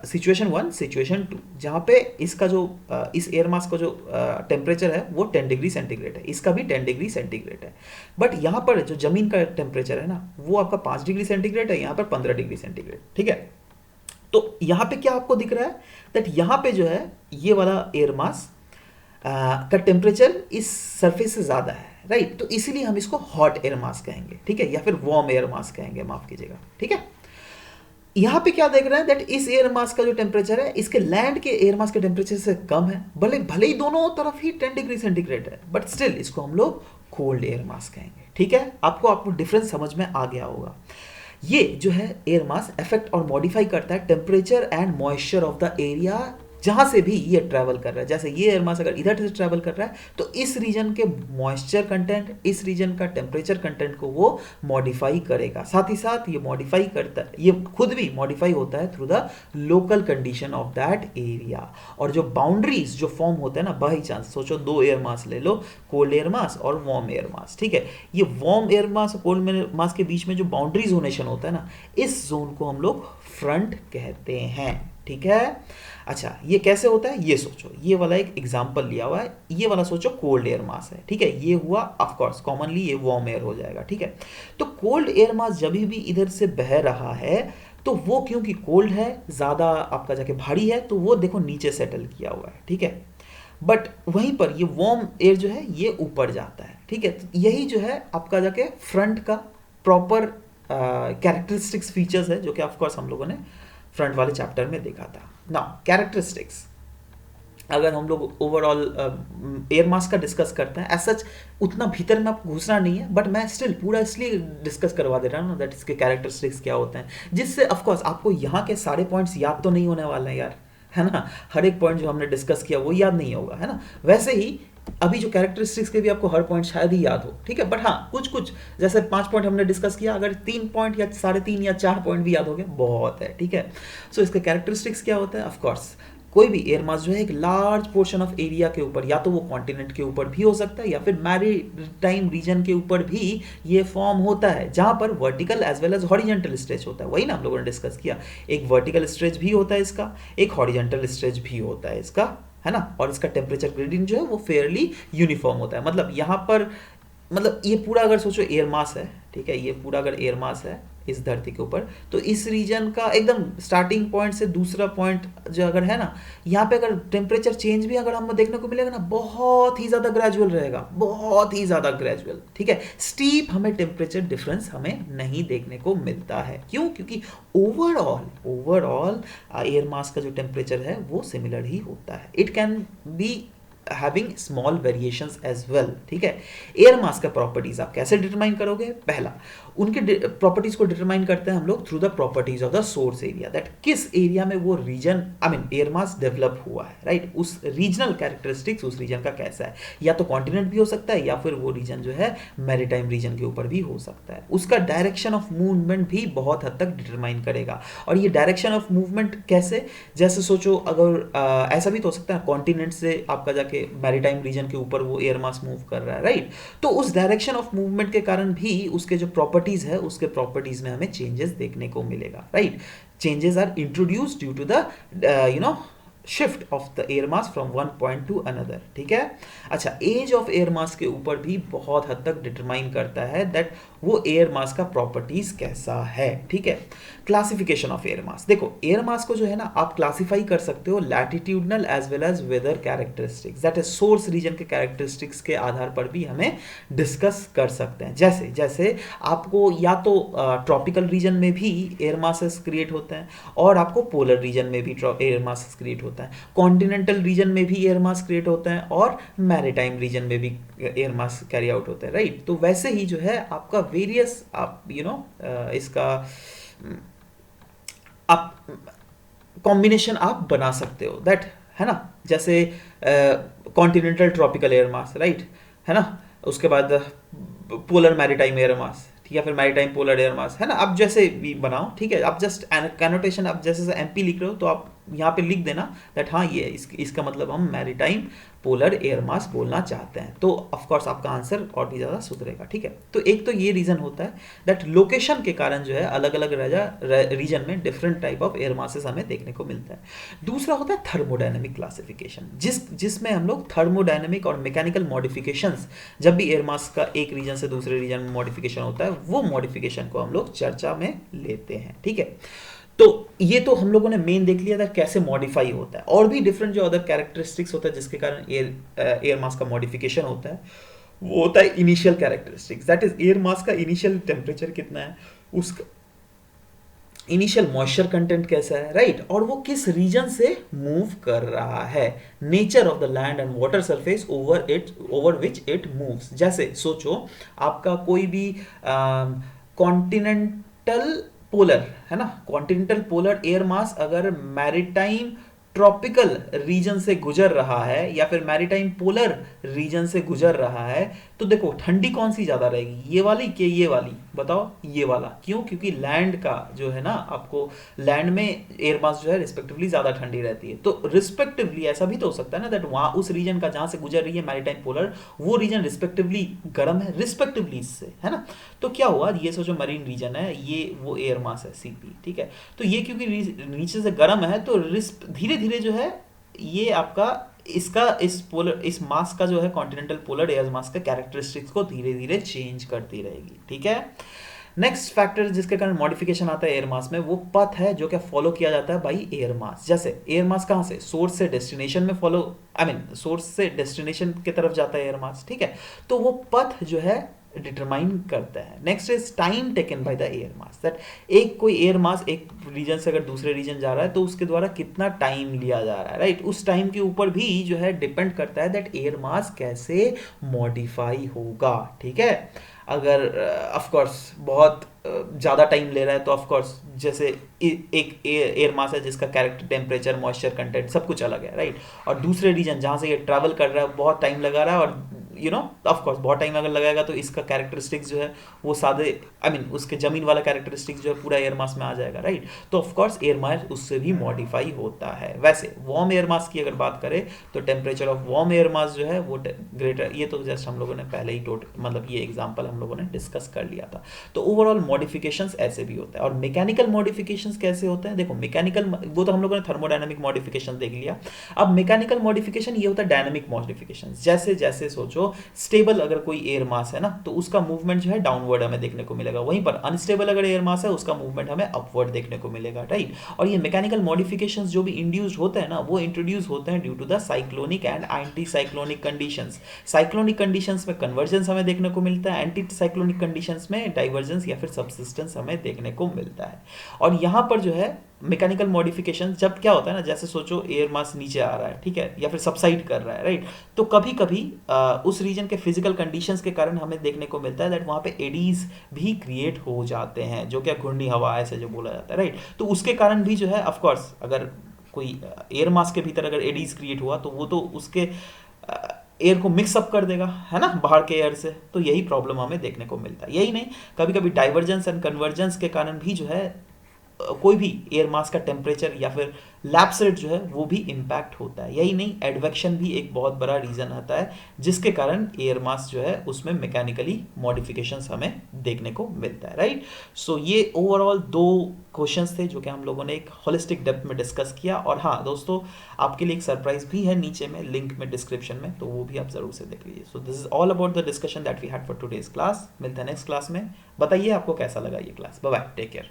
सिचुएशन 1, सिचुएशन 2, जहाँ पे इसका जो इस एयर मास का जो टेम्परेचर है वो 10 डिग्री सेंटीग्रेड है, इसका भी 10 डिग्री सेंटीग्रेड है। बट यहाँ पर जो ज़मीन का टेम्परेचर है ना, वो आपका 5 डिग्री सेंटीग्रेड है, यहाँ पर 15 डिग्री सेंटीग्रेड, ठीक है। तो यहाँ पे क्या आपको दिख रहा है? दैट यहाँ पे जो है ये वाला एयर मास का टेम्परेचर इस सरफेस से ज़्यादा है, राइट। तो इसीलिए हम इसको हॉट एयर मास कहेंगे, ठीक है, या फिर वार्म एयर मास कहेंगे, माफ़ कीजिएगा, ठीक है। यहाँ पे क्या देख रहे हैं? दैट इस एयर मास का जो टेम्परेचर है इसके लैंड के एयर मास के टेम्परेचर से कम है, भले भले ही दोनों तरफ ही 10 डिग्री सेंटीग्रेड है, बट स्टिल इसको हम लोग कोल्ड एयर मास कहेंगे, ठीक है। आपको डिफरेंस समझ में आ गया होगा। ये जो है एयर मास इफेक्ट और मॉडिफाई करता है temperature and moisture of the area जहाँ से भी ये ट्रैवल कर रहा है। जैसे ये एयर मास अगर इधर से ट्रैवल कर रहा है तो इस रीजन के मॉइस्चर कंटेंट, इस रीजन का टेम्परेचर कंटेंट को वो मॉडिफाई करेगा। साथ ही साथ ये मॉडिफाई करता है, ये खुद भी मॉडिफाई होता है through the local condition of that area. और जो बाउंड्रीज जो फॉर्म होते हैं ना बाई चांस, सोचो दो एयर मास ले लो, कोल्ड एयर मास और वार्म एयर मास, ठीक है। ये वार्म एयर मास और कोल्ड एयर मास के बीच में जो बाउंड्री जोनेशन होता है ना, इस जोन को हम लोग फ्रंट कहते हैं, ठीक है। अच्छा ये कैसे होता है ये सोचो, ये वाला एक एग्जांपल लिया हुआ है, ये वाला सोचो कोल्ड एयर मास है, ठीक है। ये हुआ ऑफ कोर्स कॉमनली ये वार्म एयर हो जाएगा, ठीक है। तो कोल्ड एयर मास जब भी इधर से बह रहा है तो वो क्योंकि कोल्ड है, ज़्यादा आपका जाके भारी है, तो वो देखो नीचे सेटल किया हुआ है, ठीक है। बट वहीं पर ये वार्म एयर जो है ये ऊपर जाता है, ठीक है। तो यही जो है आपका जाके फ्रंट का प्रॉपर कैरेक्टरिस्टिक्स फीचर्स है, जो कि ऑफ कोर्स हम लोगों ने फ्रंट वाले चैप्टर में देखा था। नाउ कैरेक्टरिस्टिक्स अगर हम लोग ओवरऑल एयर मास का डिस्कस करते हैं, एज सच उतना भीतर में आपको घुसना नहीं है, बट मैं स्टिल पूरा इसलिए डिस्कस करवा दे रहा हूँ ना, दैट इसके कैरेक्टरिस्टिक्स क्या होते हैं, जिससे ऑफकोर्स आपको यहाँ के सारे पॉइंट्स याद तो नहीं होने वाले हैं यार, है ना। हर एक पॉइंट जो हमने डिस्कस किया वो याद नहीं होगा, है ना। वैसे ही अभी जो कैरेक्टरिस्टिक्स के भी आपको हर पॉइंट शायद ही याद हो, ठीक है। बट हाँ कुछ कुछ जैसे 5 पॉइंट हमने डिस्कस किया, अगर 3 पॉइंट या 3.5 या 4 पॉइंट भी याद हो गए बहुत है, ठीक है। सो इसके कैरेक्टरिस्टिक्स क्या होता है? ऑफ कोर्स कोई भी एयर मास जो है एक लार्ज पोर्शन ऑफ एरिया के ऊपर, या तो वो कॉन्टिनेंट के ऊपर भी हो सकता है या फिर मैरीटाइम रीजन के ऊपर भी ये फॉर्म होता है, जहां पर vertical as well as horizontal stretch होता है। वही ना हम लोगों ने डिस्कस किया, एक वर्टिकल स्ट्रेच भी होता है इसका, एक हॉरिजॉन्टल स्ट्रेच भी होता है इसका, है ना। और इसका टेम्परेचर ग्रेडियंट जो है वो फेयरली यूनिफॉर्म होता है। मतलब यहाँ पर मतलब ये पूरा अगर सोचो एयर मास है, ठीक है, ये पूरा अगर एयर मास है इस धरती के ऊपर, तो इस रीजन का एकदम स्टार्टिंग पॉइंट से दूसरा पॉइंट जो अगर है ना, यहाँ पे अगर टेम्परेचर चेंज भी अगर हमें देखने को मिलेगा ना, बहुत ही ज़्यादा ग्रेजुअल रहेगा, बहुत ही ज़्यादा ग्रेजुअल, ठीक है। स्टीप हमें टेम्परेचर डिफरेंस हमें नहीं देखने को मिलता है। क्यों? क्योंकि ओवरऑल एयर मास का जो टेम्परेचर है वो सिमिलर ही होता है। It can be having small variations as well, ठीक है। एयर मास का प्रॉपर्टीज आप कैसे डिटरमाइन करोगे? पहला, उनके प्रॉपर्टीज को डिटरमाइन करते हैं हम लोग through the properties of the source area, that किस एरिया में वो रीजन एयर मास डेवलप हुआ है, राइट। उस रीजनल कैरेक्टरिस्टिक्स उस रीजन का कैसा है, या तो कॉन्टिनेंट भी हो सकता है या फिर वो रीजन जो है मैरीटाइम रीजन के ऊपर भी हो सकता है। उसका डायरेक्शन ऑफ मूवमेंट भी बहुत हद तक डिटरमाइन करेगा। और ये डायरेक्शन ऑफ मूवमेंट कैसे? जैसे सोचो अगर ऐसा भी तो हो सकता है कॉन्टिनेंट से आपका जाके मैरीटाइम रीजन के ऊपर वो एयर मास मूव कर रहा है, राइट। तो उस डायरेक्शन ऑफ मूवमेंट के कारण भी उसके जो प्रॉपर्टीज है उसके प्रॉपर्टीज में हमें चेंजेस देखने को मिलेगा, right. Changes are introduced due to the shift of the air mass from one point to another, ठीक है। अच्छा एज ऑफ एयर मास के ऊपर भी बहुत हद तक डिटरमाइन करता है दैट वो एयर मास का प्रॉपर्टीज कैसा है, ठीक है। क्लासिफिकेशन ऑफ एयर मास, देखो एयर मास को जो है ना आप क्लासिफाई कर सकते हो latitudinal as well as weather characteristics, that is source region के कैरेक्टरिस्टिक्स के आधार पर भी हमें डिस्कस कर सकते हैं। जैसे जैसे आपको या तो ट्रॉपिकल रीजन में भी एयर मासेस क्रिएट होते हैं और आपको पोलर रीजन में भी एयर मासेस क्रिएट होता है, कॉन्टिनेंटल रीजन में भी एयर मास क्रिएट होते हैं और मैरीटाइम रीजन में भी एयर मास कैरी आउट होता है, राइट। तो वैसे ही जो है आपका वेरियस आप इसका आप कॉम्बिनेशन आप बना सकते हो, दैट है ना, जैसे continental tropical air mass, right, है ना, उसके बाद पोलर मैरीटाइम एयर मास, ठीक है, फिर मैरीटाइम पोलर एयर मास, है ना। अब जैसे भी बनाओ, ठीक है, आप जस्ट कैनोटेशन, आप जैसे एमपी लिख रहे हो तो आप यहाँ पे लिख देना दैट हाँ ये इसका मतलब हम मैरीटाइम पोलर एयर मास बोलना चाहते हैं, तो ऑफ कोर्स आपका आंसर और भी ज़्यादा सुधरेगा, ठीक है। तो एक तो ये रीज़न होता है दैट लोकेशन के कारण जो है अलग अलग रीजन में टाइप ऑफ एयर मासेस हमें देखने को मिलता है। दूसरा होता है थर्मोडायनेमिक क्लासिफिकेशन, जिसमें हम लोग थर्मोडायनेमिक और मैकेनिकल मॉडिफिकेशंस, जब भी एयर मास का एक रीजन से दूसरे रीजन में मॉडिफिकेशन होता है, वो मॉडिफिकेशन को हम लोग चर्चा में लेते हैं, ठीक है। तो ये तो हम लोगों ने मेन देख लिया था कैसे मॉडिफाई होता है, और भी डिफरेंट जो अदर कैरेक्टरिस्टिक्स होता है जिसके कारण एयर मास का मॉडिफिकेशन होता है, वो होता है initial characteristics, that is air मास का इनिशियल टेम्परेचर कितना है, उसका इनिशियल मॉइस्चर कंटेंट कैसा है, राइट, और वो किस रीजन से मूव कर रहा है, nature of the land and water surface over which it moves. जैसे सोचो आपका कोई भी कॉन्टिनेंटल पोलर, है ना, कॉन्टिनेंटल पोलर एयर मास अगर मैरीटाइम ट्रॉपिकल रीजन से गुजर रहा है या फिर मैरीटाइम पोलर रीजन से गुजर रहा है, तो देखो ठंडी कौन सी ज़्यादा रहेगी, ये वाली कि ये वाली, बताओ, ये वाला। क्यों? क्योंकि लैंड का जो है ना, आपको लैंड में एयर मास जो है रिस्पेक्टिवली ज़्यादा ठंडी रहती है, तो रिस्पेक्टिवली ऐसा भी तो हो सकता है ना दैट वहाँ उस रीजन का जहाँ से गुजर रही है मैरीटाइम पोलर, वो रीजन रिस्पेक्टिवली गर्म है रिस्पेक्टिवली इससे, है ना। तो क्या हुआ, ये सोचो मरीन रीजन है, ये वो एयर मास है सीपी, ठीक है, तो ये क्योंकि नीचे से गर्म है तो धीरे धीरे जो है ये आपका इस मास का जो है कॉन्टिनेंटल पोलर एयर मास का कैरेक्टरिस्टिक्स को धीरे धीरे चेंज करती रहेगी, ठीक है। नेक्स्ट फैक्टर जिसके कारण मॉडिफिकेशन आता है एयर मास में, वो पथ है जो क्या फॉलो किया जाता है बाई एयर मास। जैसे एयर मास कहाँ से, सोर्स से डेस्टिनेशन में फॉलो, सोर्स से डेस्टिनेशन की तरफ जाता है एयर मास, ठीक है, तो वो पथ जो है डिटरमाइन करता है। Next is time taken by the air mass, that एक कोई एयर मास एक रीजन से अगर दूसरे रीजन जा रहा है तो उसके द्वारा कितना टाइम लिया जा रहा है, राइट, उस टाइम के ऊपर भी जो है डिपेंड करता है दैट एयर मास कैसे मॉडिफाई होगा, ठीक है। अगर ऑफ कोर्स बहुत ज़्यादा टाइम ले रहा है तो ऑफ कोर्स जैसे एक एयर मास है जिसका कैरेक्टर टेम्परेचर मॉइस्चर कंटेंट सब कुछ अलग है, राइट, और दूसरे रीजन जहाँ से ये ट्रैवल कर रहा है बहुत टाइम लगा रहा है, और यू नो ऑफ कोर्स बहुत टाइम अगर लगाएगा तो इसका कैरेक्टरिस्टिक्स जो है वो सादे उसके जमीन वाला कैरेक्टरिस्टिक्स जो है पूरा एयर मास में आ जाएगा, राइट। तो ऑफ कोर्स एयर मास उससे भी मॉडिफाई होता है। वैसे वार्म एयर मास की अगर बात करें तो temperature of warm air mass जो है वो ग्रेटर, ये तो जस्ट हम लोगों ने पहले ही ये एग्जाम्पल हम लोगों ने डिस्कस कर लिया था। तो ओवरऑल मॉडिफिकेशंस ऐसे भी होता है। और मैकेनिकल मॉडिफिकेशंस कैसे होते हैं, देखो मैकेनिकल, वो तो हम लोगों ने थर्मोडायनामिक मॉडिफिकेशन देख लिया। अब मैकेनिकल मॉडिफिकेशन ये होता है डायनामिक मॉडिफिकेशन। जैसे जैसे सोचो स्टेबल अगर कोई एयर मास है ना तो उसका मूवमेंट जो है डाउनवर्ड हमें देखने को मिलेगा, वहीं पर अनस्टेबल अगर एयर मास है उसका मूवमेंट हमें अपवर्ड देखने को मिलेगा, राइट। और ये मैकेनिकल मॉडिफिकेशंस जो भी इंड्यूस्ड होते हैं ना वो इंट्रोड्यूस होते हैं due to the cyclonic and anti cyclonic conditions. Cyclonic conditions में कन्वर्जेंस हमें देखने को मिलता है, एंटी साइक्लोनिक कंडीशंस में डाइवर्जेंस या फिर सबसिस्टेंस हमें देखने को मिलता है। और यहाँ पर जो है मैकेनिकल मॉडिफिकेशन जब क्या होता है ना, जैसे सोचो एयर मास नीचे आ रहा है, ठीक है, या फिर सबसाइड कर रहा है, राइट, तो कभी कभी उस रीजन के फिजिकल कंडीशंस के कारण हमें देखने को मिलता है दैट वहाँ पे एडीज भी क्रिएट हो जाते हैं, जो क्या घूर्णी हवा ऐसे जो बोला जाता है, राइट। तो उसके कारण भी जो है ऑफ कोर्स अगर कोई एयर मास के भीतर अगर एडीज क्रिएट हुआ तो वो तो उसके एयर को मिक्सअप कर देगा, है ना, बाहर के एयर से। तो यही प्रॉब्लम हमें देखने को मिलता है। यही नहीं, कभी कभी डाइवर्जेंस एंड कन्वर्जेंस के कारण भी जो है कोई भी एयर मास का टेम्परेचर या फिर लैप्स रेट जो है वो भी इम्पैक्ट होता है। यही नहीं, एडवेक्शन भी एक बहुत बड़ा रीज़न आता है जिसके कारण एयर मास जो है उसमें मैकेनिकली मॉडिफिकेशंस हमें देखने को मिलता है, राइट। सो ये ओवरऑल 2 क्वेश्चंस थे जो कि हम लोगों ने एक होलिस्टिक डेप्थ में डिस्कस किया। और हाँ दोस्तों, आपके लिए एक सरप्राइज भी है नीचे में लिंक में डिस्क्रिप्शन में, तो वो भी आप जरूर से देख लीजिए। So this is all about the discussion that we had for today's class. मिलते हैं नेक्स्ट क्लास में। बताइए आपको कैसा लगा ये class. Bye bye, take care.